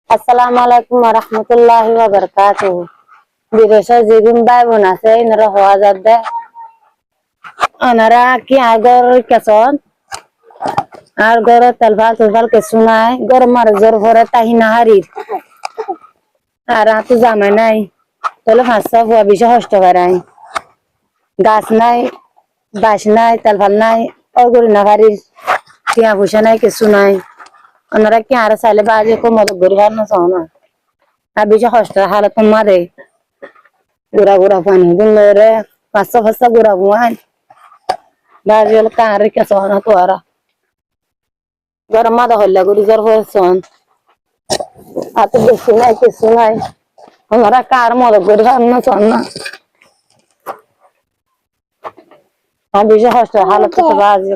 আসসালামু আলাইকুম ওয়া রাহমাতুল্লাহি ওয়া বারাকাতুহু। বিদেশে যেগুন ভাই বোন আছে এনারা হওয়া যাবে ওনারা কি আগর কেসন আর গড় তেলফাল কিছু নাই গরম আর জোর ভরে তাহিনা হারির আর তো জামাই নাই তাহলে ভাষা হওয়া বেশি কষ্ট করাই গাছ নাই বাস নাই তেলফাল নাই অগরি না হারির টিয়া পয়সা নাই কিছু নাই ওনারা কি আর চাইলে বাজে কো মদত গরিবার না চাও না আর বেশি কষ্ট হালত মারে গুড়া গুড়া পানি দিলে পাঁচশো গুড়া গুয়ান বাজে হলো কার কেসো না তো আর গরম মাদা হল্লা গুড়ি জ্বর হয়েছন আর তো বেশি নাই কিছু নাই ওনারা কার মদত গরিবার না চাও না আর বেশি কষ্ট হালত তো বাজে